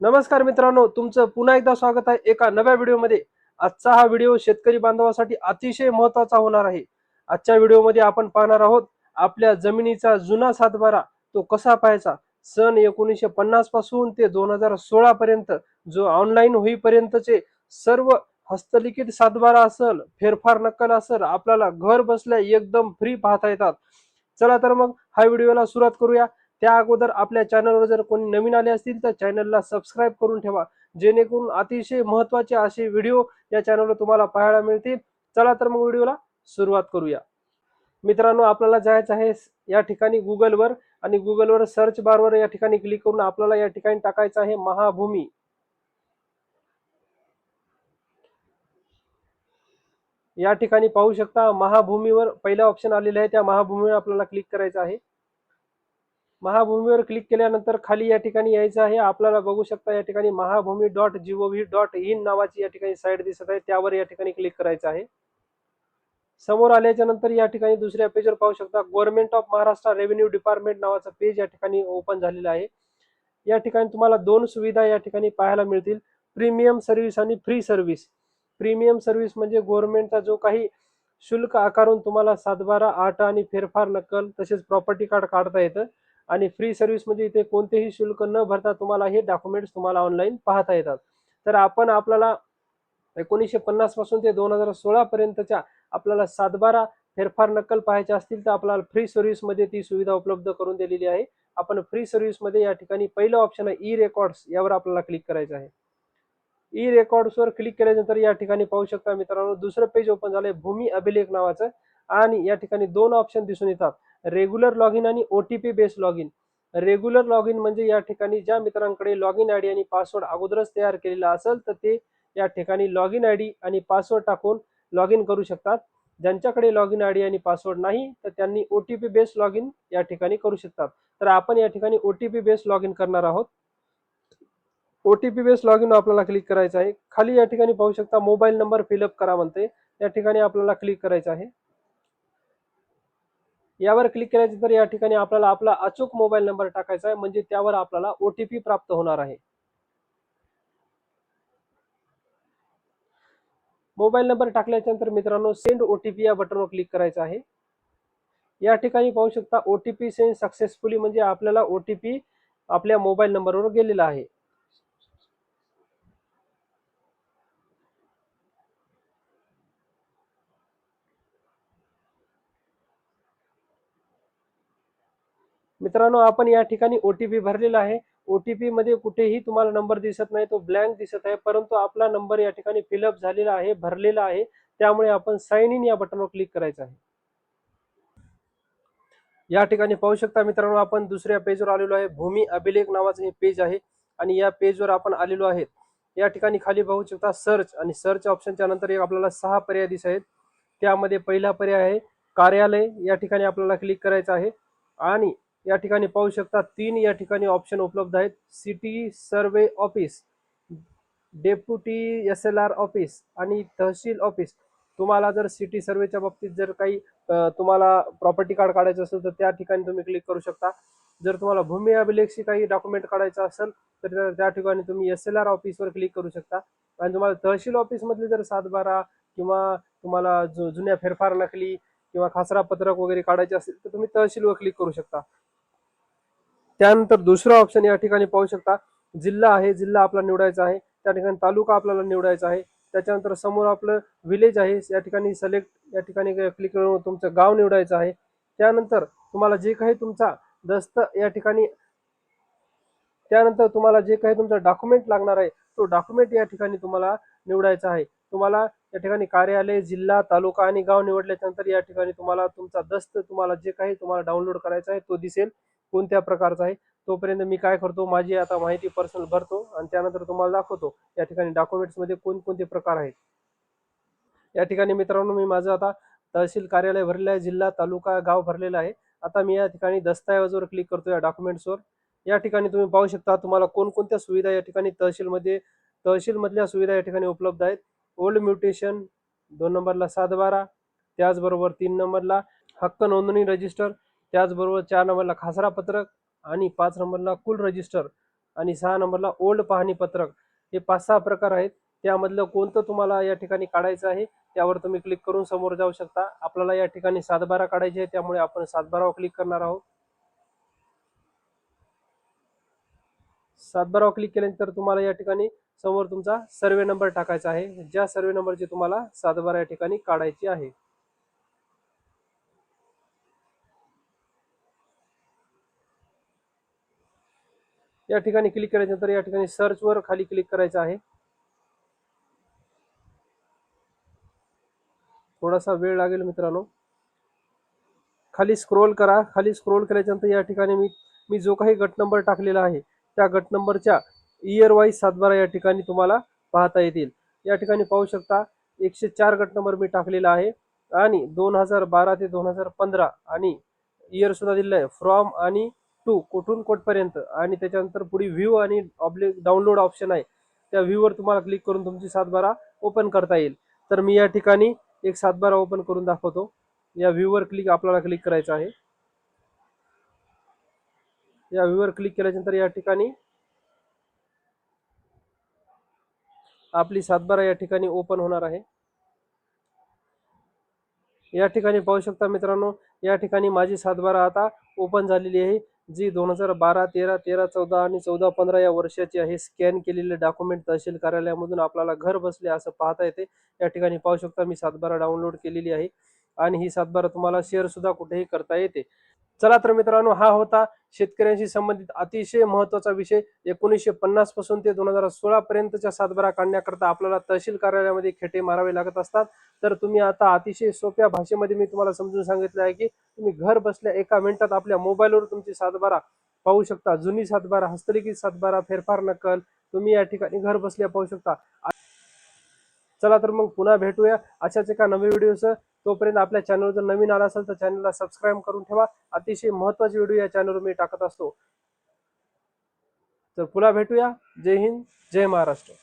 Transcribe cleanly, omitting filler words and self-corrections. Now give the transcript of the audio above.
नमस्कार मित्रांनो, तुमचं पुन्हा एकदा स्वागत आहे एका नव्या व्हिडिओमध्ये। आजचा हा व्हिडिओ शेतकरी बांधवासाठी अतिशय महत्त्वाचा होणार आहे। आजच्या व्हिडिओमध्ये आपण पाहणार आहोत आपल्या जमिनीचा जुना सातबारा तो कसा पाहायचा। सन 1950 पासून ते 2016 पर्यंत जो ऑनलाईन होईपर्यंतचे सर्व हस्तलिखित सातबारा असेल, फेरफार नक्कल असेल, आपल्याला घर बसल्या एकदम फ्री पाहता येतात। चला तर मग हा व्हिडिओला सुरुवात करूया। त्या अगोदर आपल्या चॅनलवर जर कोणी नवीन आले असतील तर चॅनलला सबस्क्राइब करून ठेवा, जेणेकरून अतिशय महत्त्वाचे असे व्हिडिओ या चॅनलवर तुम्हाला पाहायला मिळतील। चला तर मग व्हिडिओला सुरुवात करूया। मित्रांनो, आपल्याला जायचं आहे या ठिकाणी गुगलवर, आणि गुगलवर सर्च बारवर या ठिकाणी क्लिक करून आपल्याला या ठिकाणी टाकायचं आहे महाभूमी। या ठिकाणी पाहू शकता महाभूमीवर पहिला ऑप्शन आलेला आहे, त्या महाभूमीवर आपल्याला क्लिक करायचं आहे। महाभूमीवर क्लिक केल्यानंतर खाली या ठिकाणी यायचं आहे। आपल्याला बघू शकता या ठिकाणी महाभूमी.gov.in नावाची या ठिकाणी साईट दिसत आहे, त्यावर या ठिकाणी क्लिक करायचं आहे। समोर आल्याच्या नंतर या ठिकाणी दुसऱ्या पेजवर पाहू शकता government of Maharashtra revenue department नावाचं पेज या ठिकाणी ओपन झालेलं आहे। या ठिकाणी तुम्हाला दोन सुविधा या ठिकाणी पाहायला मिळतील, प्रीमियम सर्व्हिस आणि फ्री सर्व्हिस। प्रीमियम सर्व्हिस म्हणजे गव्हर्नमेंटचा जो काही शुल्क आकारून तुम्हाला सातबारा, आट आणि फेरफार नक्कल तसेच प्रॉपर्टी कार्ड काढता येतं, आणि फ्री सर्व्हिस म्हणजे इथे कोणतेही शुल्क न भरता तुम्हाला हे डॉक्युमेंट्स तुम्हाला ऑनलाईन पाहता येतात। तर आपण आपल्याला 1950 पासून ते 2016 पर्यंतच्या आपल्याला सातबारा, फेरफार नक्कल पाहायचे असतील तर आपल्याला फ्री सर्व्हिसमध्ये ती सुविधा उपलब्ध करून दिलेली आहे। आपण फ्री सर्व्हिसमध्ये या ठिकाणी पहिलं ऑप्शन आहे ई रेकॉर्ड्स, यावर आपल्याला क्लिक करायचं आहे। ई रेकॉर्ड्सवर क्लिक केल्यानंतर या ठिकाणी पाहू शकता मित्रांनो दुसरं पेज ओपन झालंय भूमी अभिलेख नावाचं, आणि या ठिकाणी दोन ऑप्शन दिसून येतात, रेग्युलर लॉग इन आणि OTP based log in. Regular log in म्हणजे या ठिकाणी ज्या मित्रांकडे लॉग इन आयडी आणि पासवर्ड अगोदरच तयार केलेला असेल तर ते या ठिकाणी लॉग इन आयडी आणि पासवर्ड टाकून लॉग इन करू शकतात। ज्यांच्याकडे लॉग इन आयडी आणि पासवर्ड नाही तर त्यांनी ओटीपी बेस्ड लॉग इन या ठिकाणी करू शकतात। तर आपण या ठिकाणी ओटीपी बेस्ड लॉग इन करणार आहोत। ओटीपी बेस्ड लॉग इन आपल्याला क्लिक करायचं आहे। खाली या ठिकाणी पाहू शकता मोबाईल नंबर फिलअप करा म्हणते, या ठिकाणी आपल्याला क्लिक करायचं आहे। यावर क्लिक केल्यानंतर या ठिकाणी आपल्याला आपला अचूक मोबाईल नंबर टाकायचा आहे, म्हणजे त्यावर आपल्याला ओटीपी प्राप्त होणार आहे। मोबाईल नंबर टाकल्याच्या नंतर मित्रांनो सेंड ओटीपी या बटनवर क्लिक करायचं आहे। या ठिकाणी पाहू शकता ओटीपी सेंड सक्सेसफुली, म्हणजे आपल्याला ओटीपी आपल्या मोबाईल नंबरवर गेलेला आहे। मित्रांनो, आपण या ठिकाणी ओटीपी भरलेला आहे। ओटीपी मध्ये कुठेही तुम्हाला नंबर दिसत नाही, तो ब्लँक दिसत आहे, परंतु आपला नंबर या ठिकाणी फिलअप झालेला आहे, भरलेला आहे। त्यामुळे आपण साइन इन या बटनवर क्लिक करायचं आहे। या ठिकाणी पाहू शकता मित्रांनो आपण दुसऱ्या पेजवर आलेलो आहे। भूमी अभिलेख नावाचं हे पेज आहे, आणि या पेजवर आपण आलेलो आहे। या ठिकाणी खाली पाहू शकता सर्च, आणि सर्च ऑप्शनच्या नंतर एक आपल्याला 6 पर्याय दिसत आहेत। त्यामध्ये पहिला पर्याय आहे कार्यालय, या ठिकाणी आपल्याला क्लिक करायचं आहे। आणि या ठिकाणी पाहू शकता 3 या ठिकाणी ऑप्शन उपलब्ध आहेत, city survey office, deputy SLR office आणि तहसील ऑफिस। तुम्हाला जर सिटी सर्वेच्या बाबतीत जर काही तुम्हाला प्रॉपर्टी कार्ड काढायचं असेल तर त्या ठिकाणी तुम्ही क्लिक करू शकता। जर तुम्हाला भूमी अभिलेखशी काही डॉक्युमेंट काढायचं असेल तर त्या ठिकाणी तुम्ही SLR ऑफिसवर क्लिक करू शकता। आणि तुम्हाला तहसील ऑफिसमधले जर सातबारा किंवा तुम्हाला जुन्या फेरफार नकली किंवा खासरा पत्रक वगैरे काढायचे असेल तर तुम्ही तहसीलवर क्लिक करू शकता। त्यानंतर दुसरा ऑप्शन या ठिकाणी पाहू शकता जिल्हा आहे, जिल्हा आपला निवडायचा आहे। त्या ठिकाणी तालुका आपल्याला निवडायचा आहे। त्याच्यानंतर समोर आपलं विलेज आहे, या ठिकाणी सिलेक्ट या ठिकाणी क्लिक करून तुमचं गाव निवडायचं आहे। त्यानंतर तुम्हाला जे काही तुमचा दस्त या ठिकाणी त्यानंतर तुम्हाला जे काही तुमचा डॉक्युमेंट लागणार आहे तो डॉक्युमेंट या ठिकाणी तुम्हाला निवडायचा आहे। तुम्हाला या ठिकाणी कार्यालय, जिल्हा, तालुका आणि गाव निवडल्यानंतर या ठिकाणी तुम्हाला तुमचा दस्त तुम्हाला जे काही तुम्हाला डाउनलोड करायचा आहे तो दिसेल कोणत्या प्रकारचा आहे। तोपर्यंत मी काय करतो, माझी आता माहिती पर्सनल भरतो आणि त्यानंतर तुम्हाला दाखवतो या ठिकाणी डॉक्युमेंट्स मध्ये कोणकोणते प्रकार आहेत। या ठिकाणी मित्रांनो मी माझं आता तहसील कार्यालय भरलेलं आहे, जिल्हा, तालुका, गाव भरलेला आहे। आता मी या ठिकाणी दस्तऐवजवर क्लिक करतो या डॉक्युमेंट्सवर। या ठिकाणी तुम्ही पाहू शकता तुम्हाला कोणकोणत्या सुविधा या ठिकाणी तहसील मधल्या सुविधा या ठिकाणी उपलब्ध आहेत। ओल्ड म्युटेशन 2 नंबरला सातबारा, त्याचबरोबर 3 नंबरला हक्क नोंदणी रजिस्टर, त्याचबरोबर 4 नंबरला खासरा पत्रक आणि 5 नंबरला कुल रजिस्टर। आणि 6 नंबरला ओल्ड पाहणी पत्रक. हे 5-6 प्रकार आहेत. त्यामधलं कोणतं तुम्हाला या ठिकाणी काढायचं आहे त्यावर तुम्ही क्लिक करून समोर जाऊ शकता. आपल्याला या ठिकाणी 7/12 काढायचे आहे, त्यामुळे आपण 7/12 वर क्लिक करणार आहोत. 7/12 वर क्लिक केल्यानंतर तुम्हाला या ठिकाणी समोर तुमचा सर्वे नंबर टाकायचा आहे, ज्या सर्वे नंबरची तुम्हाला 7/12 या ठिकाणी काढायची आहे. या ठिकाणी क्लिक केल्यानंतर या ठिकाणी सर्च वर खाली क्लिक करायचं आहे. थोडासा वेळ लागेल मित्रांनो. खाली स्क्रोल करा. खाली स्क्रोल केल्यानंतर या ठिकाणी मी जो काही गट नंबर टाकलेला आहे त्या गट नंबरच्या इयर वाईज 7/12 या ठिकाणी तुम्हाला पाहता येतील. या ठिकाणी पाहू शकता 104 गट नंबर मी टाकलेला आहे आणि 2012 ते 2015 आणि इयर सुद्धा दिलेलं आहे, फ्रॉम आणि टू कुठून कुठपर्यंत, आणि त्याच्यानंतर पुढे व्ह्यू आणि डाउनलोड ऑप्शन आहे. त्या व्ह्यू वर तुम्हाला क्लिक करून तुमची 7/12 ओपन करता येईल. तर मी या ठिकाणी एक 7/12 ओपन करून दाखवतो. या व्ह्यू वर आपल्याला क्लिक करायचं आहे. या व्ह्यू वर क्लिक केल्यानंतर या ठिकाणी आपली 7/12 या ठिकाणी ओपन होणार आहे. या ठिकाणी पाहू शकता मित्रांनो, या ठिकाणी माझी 7/12 आता ओपन झालेली आहे, जी 2012, 13, 13, 14 आणि 14, 15 या वर्षाची आहे. स्कॅन केलेले डॉक्युमेंट तहसील कार्यालयामधून आपल्याला घर बसल्या असं पाहता येते. या ठिकाणी पाहू शकता मी 7/12 डाउनलोड केलेली आहे आणि ही 7/12 तुम्हाला शेअर सुद्धा कुठेही करता येते. चला तर मित्रांनो, हा होता शेतकऱ्यांशी संबंधित अतिशय महत्त्वाचा विषय. 1950 पासून ते 2016 पर्यंतच्या 7/12 काढण्याकरता आपल्याला तहसील कार्यालयामध्ये खेटे मारावे लागत असतात. तर तुम्ही आता अतिशय सोप्या भाषेमध्ये मी तुम्हाला समजून सांगितलं आहे की तुम्ही घर बसल्या 1 मिनिटात आपल्या मोबाईलवर तुमची 7/12 पाहू शकता. जुनी 7/12, हस्तलिखित 7/12, फेरफार नकल तुम्ही या ठिकाणी घर बसल्या पाहू शकता. चला तर मग पुन्हा भेटूया अशाच एका नवीन व्हिडिओसह. तोपर्यंत आपल्या चॅनलवर जर नवीन आला असेल तर चॅनलला सबस्क्राईब करून ठेवा. अतिशय महत्त्वाचे व्हिडिओ या चॅनलवर मी टाकत असतो. तर पुन्हा भेटूया. जय हिंद, जय महाराष्ट्र.